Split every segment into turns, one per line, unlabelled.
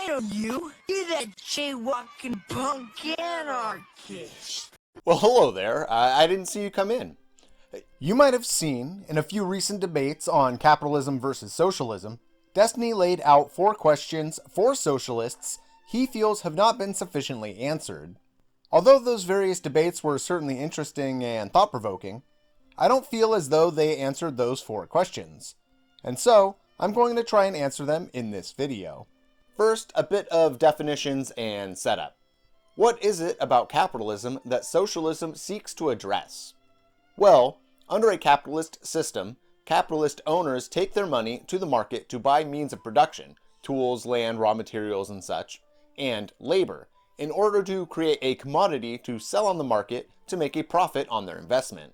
I know you. You're that jaywalking punk anarchist.
Well, hello there. I didn't see you come in. You might have seen in a few recent debates on capitalism versus socialism, Destiny laid out 4 questions for socialists he feels have not been sufficiently answered. Although those various debates were certainly interesting and thought-provoking, I don't feel as though they answered those 4 questions. And so, I'm going to try and answer them in this video. First, a bit of definitions and setup. What is it about capitalism that socialism seeks to address? Well, under a capitalist system, capitalist owners take their money to the market to buy means of production, tools, land, raw materials, and such, and labor, in order to create a commodity to sell on the market to make a profit on their investment.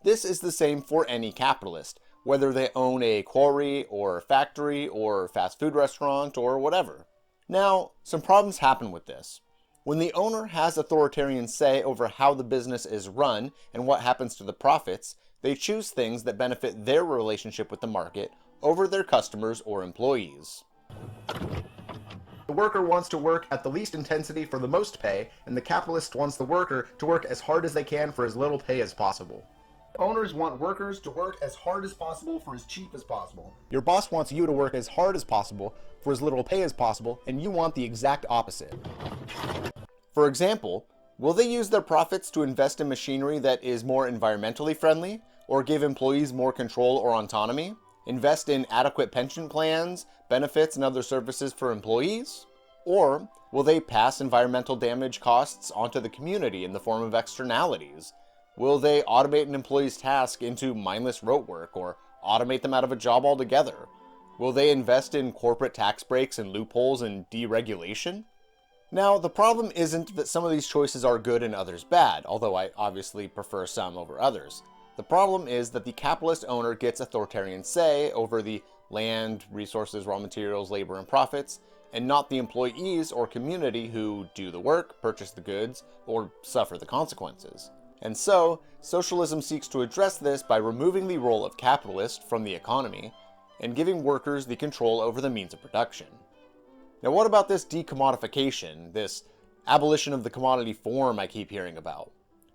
This is the same for any capitalist, whether they own a quarry or factory or fast food restaurant or whatever. Now, some problems happen with this. When the owner has authoritarian say over how the business is run and what happens to the profits, they choose things that benefit their relationship with the market over their customers or employees. The worker wants to work at the least intensity for the most pay, and the capitalist wants the worker to work as hard as they can for as little pay as possible. Owners want workers to work as hard as possible for as cheap as possible. Your boss wants you to work as hard as possible for as little pay as possible, and you want the exact opposite. For example, will they use their profits to invest in machinery that is more environmentally friendly, or give employees more control or autonomy? Invest in adequate pension plans, benefits, and other services for employees? Or will they pass environmental damage costs onto the community in the form of externalities? Will they automate an employee's task into mindless rote work, or automate them out of a job altogether? Will they invest in corporate tax breaks and loopholes and deregulation? Now, the problem isn't that some of these choices are good and others bad, although I obviously prefer some over others. The problem is that the capitalist owner gets authoritarian say over the land, resources, raw materials, labor, and profits, and not the employees or community who do the work, purchase the goods, or suffer the consequences. And so, socialism seeks to address this by removing the role of capitalist from the economy and giving workers the control over the means of production. Now, what about this decommodification, this abolition of the commodity form I keep hearing about?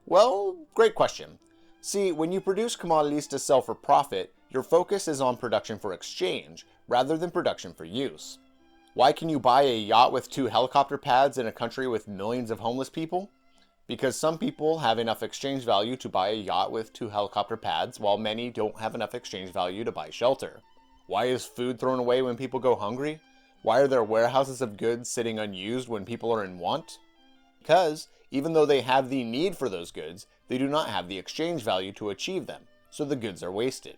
Well, great question. See, when you produce commodities to sell for profit, your focus is on production for exchange, rather than production for use. Why can you buy a yacht with 2 helicopter pads in a country with millions of homeless people? Because some people have enough exchange value to buy a yacht with 2 helicopter pads, while many don't have enough exchange value to buy shelter. Why is food thrown away when people go hungry? Why are there warehouses of goods sitting unused when people are in want? Because, even though they have the need for those goods, they do not have the exchange value to achieve them, so the goods are wasted.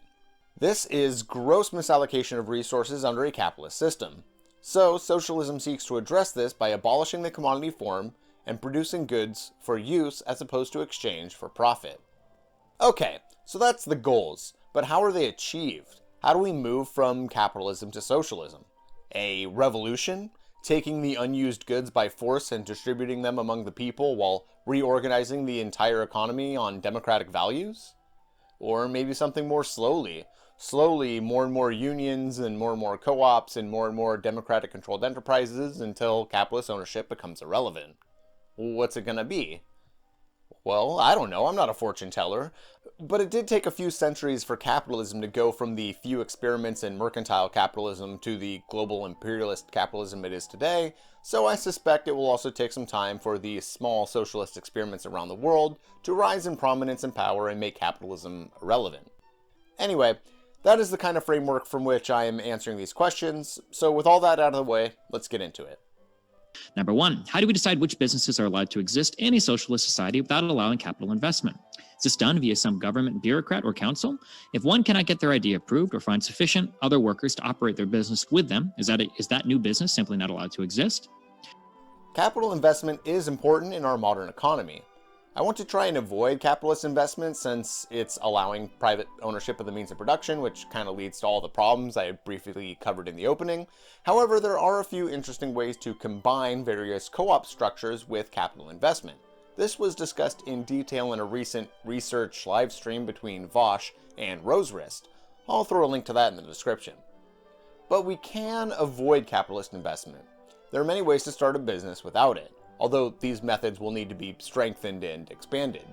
This is gross misallocation of resources under a capitalist system. So, socialism seeks to address this by abolishing the commodity form and producing goods for use as opposed to exchange for profit. Okay, so that's the goals, but how are they achieved? How do we move from capitalism to socialism? A revolution? Taking the unused goods by force and distributing them among the people while reorganizing the entire economy on democratic values? Or maybe something more slowly. Slowly, more and more unions and more co-ops and more democratic controlled enterprises until capitalist ownership becomes irrelevant. What's it gonna be? Well, I don't know, I'm not a fortune teller, but it did take a few centuries for capitalism to go from the few experiments in mercantile capitalism to the global imperialist capitalism it is today, so I suspect it will also take some time for the small socialist experiments around the world to rise in prominence and power and make capitalism irrelevant. Anyway, that is the kind of framework from which I am answering these questions, so with all that out of the way, let's get into it.
Number 1, how do we decide which businesses are allowed to exist in a socialist society without allowing capital investment? Is this done via some government bureaucrat or council? If one cannot get their idea approved or find sufficient other workers to operate their business with them, is that new business simply not allowed to exist?
Capital investment is important in our modern economy. I want to try and avoid capitalist investment since it's allowing private ownership of the means of production, which kind of leads to all the problems I briefly covered in the opening. However, there are a few interesting ways to combine various co-op structures with capital investment. This was discussed in detail in a recent research live stream between Wolff and Rosewrist. I'll throw a link to that in the description. But we can avoid capitalist investment. There are many ways to start a business without it, although these methods will need to be strengthened and expanded.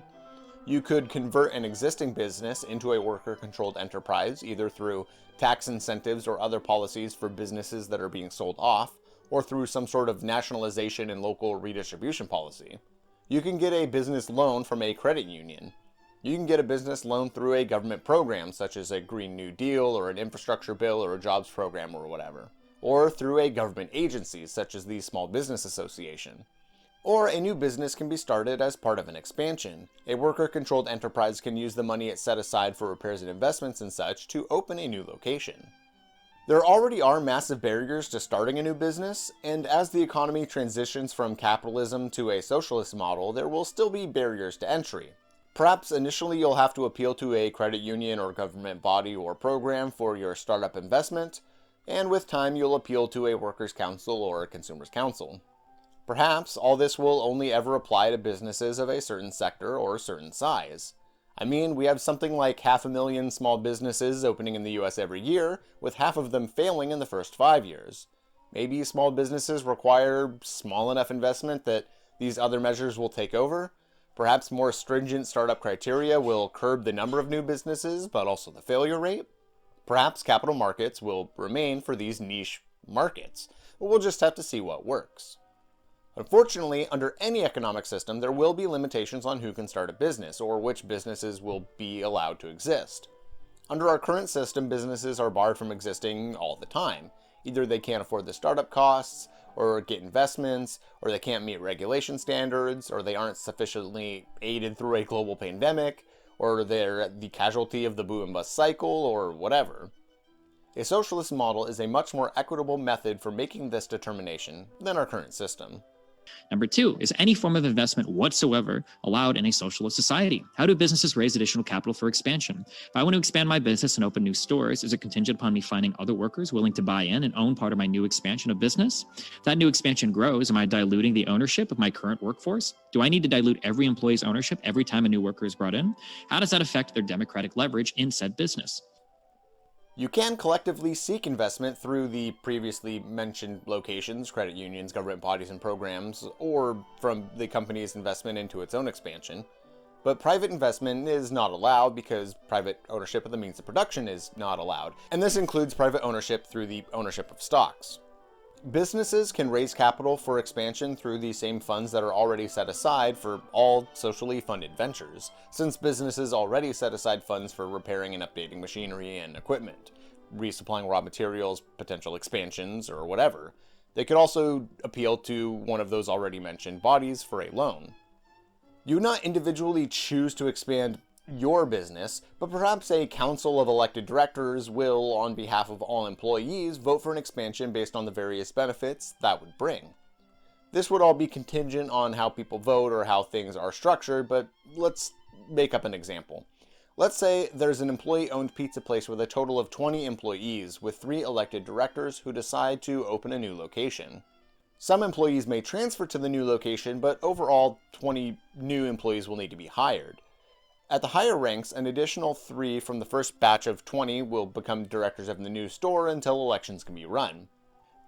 You could convert an existing business into a worker-controlled enterprise, either through tax incentives or other policies for businesses that are being sold off, or through some sort of nationalization and local redistribution policy. You can get a business loan from a credit union. You can get a business loan through a government program, such as a Green New Deal or an infrastructure bill or a jobs program or whatever. Or through a government agency, such as the Small Business Association. Or a new business can be started as part of an expansion. A worker-controlled enterprise can use the money it set aside for repairs and investments and such to open a new location. There already are massive barriers to starting a new business, and as the economy transitions from capitalism to a socialist model, there will still be barriers to entry. Perhaps initially you'll have to appeal to a credit union or government body or program for your startup investment, and with time you'll appeal to a workers' council or a consumers' council. Perhaps all this will only ever apply to businesses of a certain sector or a certain size. I mean, we have something like 500,000 small businesses opening in the US every year, with half of them failing in the first 5 years. Maybe small businesses require small enough investment that these other measures will take over. Perhaps more stringent startup criteria will curb the number of new businesses, but also the failure rate. Perhaps capital markets will remain for these niche markets, but we'll just have to see what works. Unfortunately, under any economic system, there will be limitations on who can start a business, or which businesses will be allowed to exist. Under our current system, businesses are barred from existing all the time. Either they can't afford the startup costs, or get investments, or they can't meet regulation standards, or they aren't sufficiently aided through a global pandemic, or they're the casualty of the boom and bust cycle, or whatever. A socialist model is a much more equitable method for making this determination than our current system.
Number 2, is any form of investment whatsoever allowed in a socialist society? How do businesses raise additional capital for expansion? If I want to expand my business and open new stores, is it contingent upon me finding other workers willing to buy in and own part of my new expansion of business? If that new expansion grows, am I diluting the ownership of my current workforce? Do I need to dilute every employee's ownership every time a new worker is brought in? How does that affect their democratic leverage in said business?
You can collectively seek investment through the previously mentioned locations, credit unions, government bodies and programs, or from the company's investment into its own expansion. But private investment is not allowed because private ownership of the means of production is not allowed, and this includes private ownership through the ownership of stocks. Businesses can raise capital for expansion through the same funds that are already set aside for all socially funded ventures, since businesses already set aside funds for repairing and updating machinery and equipment, resupplying raw materials, potential expansions, or whatever. They could also appeal to one of those already mentioned bodies for a loan. You would not individually choose to expand your business, but perhaps a council of elected directors will, on behalf of all employees, vote for an expansion based on the various benefits that would bring. This would all be contingent on how people vote or how things are structured, but let's make up an example. Let's say there's an employee-owned pizza place with a total of 20 employees, with 3 elected directors who decide to open a new location. Some employees may transfer to the new location, but overall 20 new employees will need to be hired. At the higher ranks, an additional 3 from the first batch of 20 will become directors of the new store until elections can be run.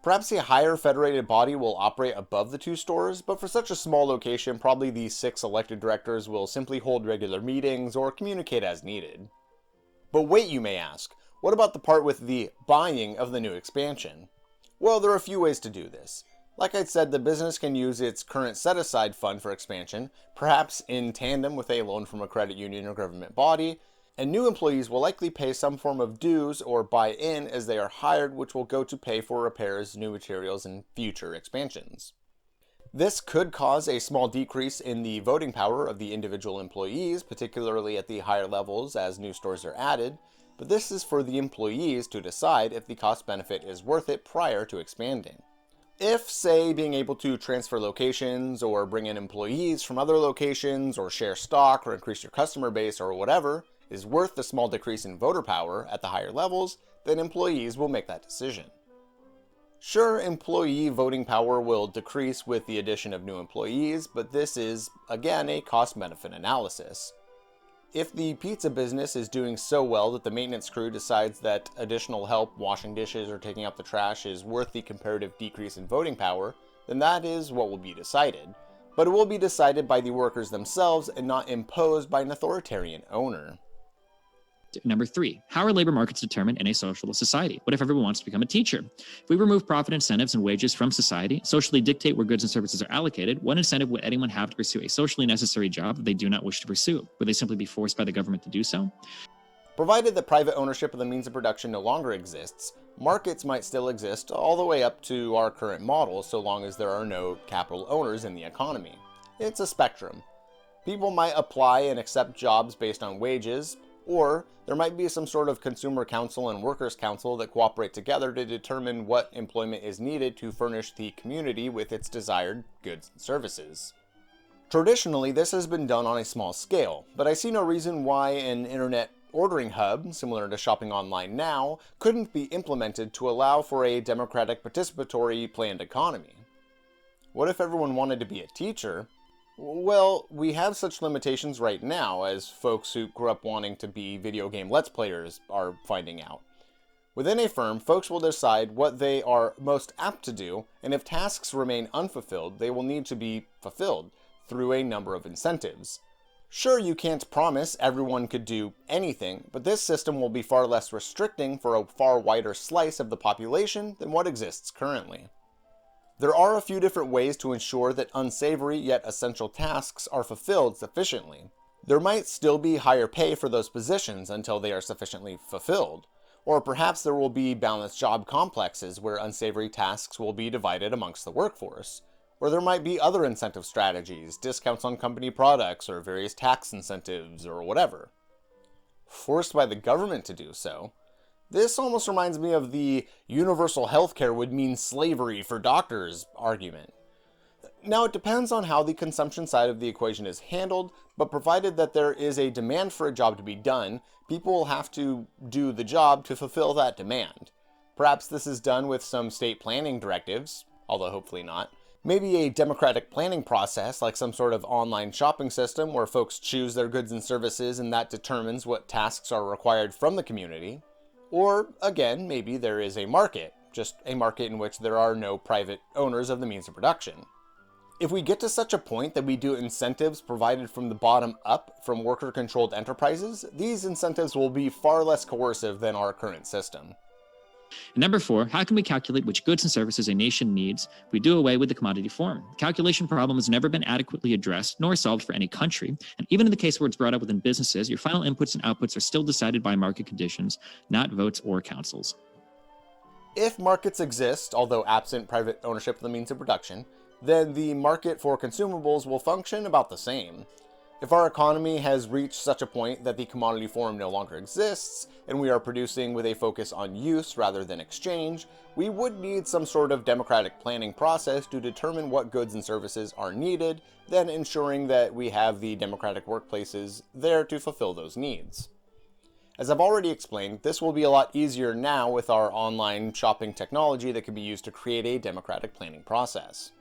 Perhaps a higher federated body will operate above the 2 stores, but for such a small location, probably the 6 elected directors will simply hold regular meetings or communicate as needed. But wait, you may ask, what about the part with the buying of the new expansion? Well, there are a few ways to do this. Like I said, the business can use its current set-aside fund for expansion, perhaps in tandem with a loan from a credit union or government body, and new employees will likely pay some form of dues or buy in as they are hired, which will go to pay for repairs, new materials, and future expansions. This could cause a small decrease in the voting power of the individual employees, particularly at the higher levels as new stores are added, but this is for the employees to decide if the cost-benefit is worth it prior to expanding. If, say, being able to transfer locations or bring in employees from other locations or share stock or increase your customer base or whatever is worth the small decrease in voter power at the higher levels, then employees will make that decision. Sure, employee voting power will decrease with the addition of new employees, but this is, again, a cost-benefit analysis. If the pizza business is doing so well that the maintenance crew decides that additional help washing dishes or taking out the trash is worth the comparative decrease in voting power, then that is what will be decided. But it will be decided by the workers themselves and not imposed by an authoritarian owner.
Number 3, how are labor markets determined in a socialist society? What if everyone wants to become a teacher? If we remove profit incentives and wages from society, socially dictate where goods and services are allocated, what incentive would anyone have to pursue a socially necessary job that they do not wish to pursue? Would they simply be forced by the government to do so?
Provided that private ownership of the means of production no longer exists, markets might still exist all the way up to our current model so long as there are no capital owners in the economy. It's a spectrum. People might apply and accept jobs based on wages, or there might be some sort of consumer council and workers' council that cooperate together to determine what employment is needed to furnish the community with its desired goods and services. Traditionally, this has been done on a small scale, but I see no reason why an internet ordering hub, similar to shopping online now, couldn't be implemented to allow for a democratic participatory planned economy. What if everyone wanted to be a teacher? Well, we have such limitations right now, as folks who grew up wanting to be video game Let's Players are finding out. Within a firm, folks will decide what they are most apt to do, and if tasks remain unfulfilled, they will need to be fulfilled through a number of incentives. Sure, you can't promise everyone could do anything, but this system will be far less restricting for a far wider slice of the population than what exists currently. There are a few different ways to ensure that unsavory yet essential tasks are fulfilled sufficiently. There might still be higher pay for those positions until they are sufficiently fulfilled, or perhaps there will be balanced job complexes where unsavory tasks will be divided amongst the workforce, or there might be other incentive strategies, discounts on company products, or various tax incentives, or whatever. Forced by the government to do so. This almost reminds me of the universal healthcare would mean slavery for doctors argument. Now, it depends on how the consumption side of the equation is handled, but provided that there is a demand for a job to be done, people will have to do the job to fulfill that demand. Perhaps this is done with some state planning directives, although hopefully not. Maybe a democratic planning process, like some sort of online shopping system where folks choose their goods and services and that determines what tasks are required from the community. Or, again, maybe there is a market, just a market in which there are no private owners of the means of production. If we get to such a point that we do incentives provided from the bottom up from worker-controlled enterprises, these incentives will be far less coercive than our current system.
And number 4, how can we calculate which goods and services a nation needs if we do away with the commodity form? The calculation problem has never been adequately addressed nor solved for any country, and even in the case where it's brought up within businesses, your final inputs and outputs are still decided by market conditions, not votes or councils.
If markets exist, although absent private ownership of the means of production, then the market for consumables will function about the same. If our economy has reached such a point that the commodity form no longer exists, and we are producing with a focus on use rather than exchange, we would need some sort of democratic planning process to determine what goods and services are needed, then ensuring that we have the democratic workplaces there to fulfill those needs. As I've already explained, this will be a lot easier now with our online shopping technology that can be used to create a democratic planning process.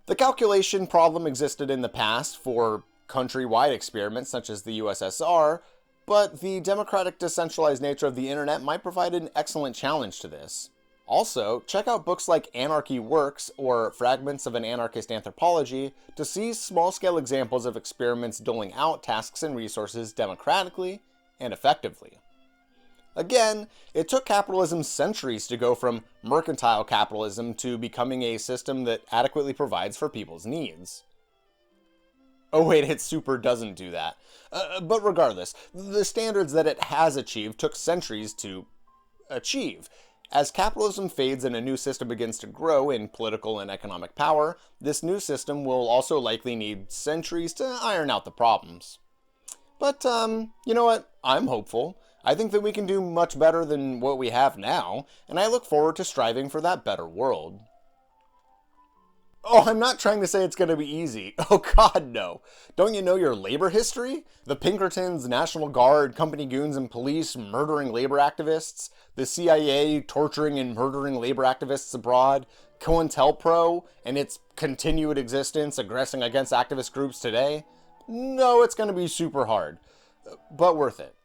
The calculation problem existed in the past for countrywide experiments such as the USSR, but the democratic decentralized nature of the internet might provide an excellent challenge to this. Also, check out books like Anarchy Works or Fragments of an Anarchist Anthropology to see small-scale examples of experiments doling out tasks and resources democratically and effectively. Again, it took capitalism centuries to go from mercantile capitalism to becoming a system that adequately provides for people's needs. Oh wait, it super doesn't do that. But regardless, the standards that it has achieved took centuries to achieve. As capitalism fades and a new system begins to grow in political and economic power, this new system will also likely need centuries to iron out the problems. But, you know what? I'm hopeful. I think that we can do much better than what we have now, and I look forward to striving for that better world. Oh, I'm not trying to say it's going to be easy. Oh God, no. Don't you know your labor history? The Pinkertons, National Guard, company goons and police murdering labor activists, the CIA torturing and murdering labor activists abroad, COINTELPRO and its continued existence aggressing against activist groups today. No, it's going to be super hard. but worth it.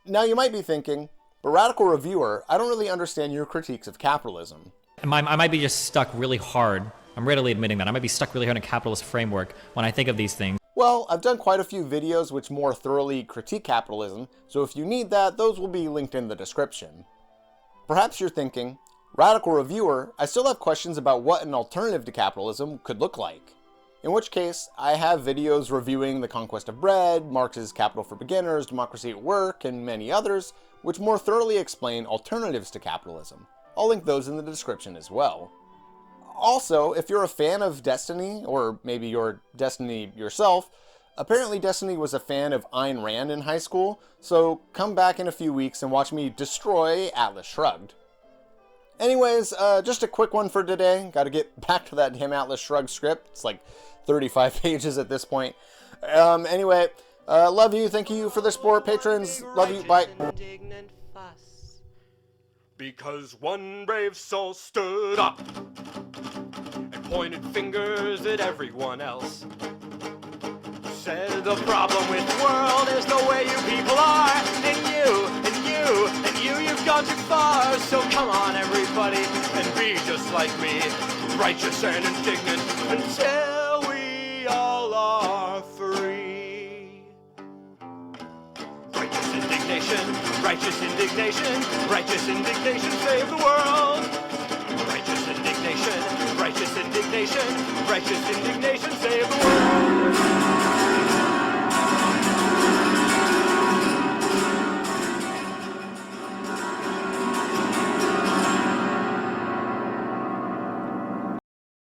Now you might be thinking, but Radical Reviewer, I don't really understand your critiques of capitalism.
I might be just stuck really hard. I'm readily admitting that. I might be stuck really hard in a capitalist framework when I think of these things.
Well, I've done quite a few videos which more thoroughly critique capitalism, so if you need that, those will be linked in the description. Perhaps you're thinking, Radical Reviewer, I still have questions about what an alternative to capitalism could look like. In which case, I have videos reviewing The Conquest of Bread, Marx's Capital for Beginners, Democracy at Work, and many others, which more thoroughly explain alternatives to capitalism. I'll link those in the description as well. Also, if you're a fan of Destiny, or maybe you're Destiny yourself, apparently Destiny was a fan of Ayn Rand in high school, so come back in a few weeks and watch me destroy Atlas Shrugged. Anyways, just a quick one for today. Gotta get back to that damn Atlas Shrugged script. It's like 35 pages at this point. Anyway, love you, thank you for the support, patrons. Love you, bye.
Because one brave soul stood up and pointed fingers at everyone else. Said the problem with the world is the way you people are, and you've gone too far. So come on everybody and be just like me, righteous and indignant until we all are free. Righteous indignation, righteous indignation, righteous indignation, save the world. Righteous indignation, righteous indignation, righteous indignation, save the world.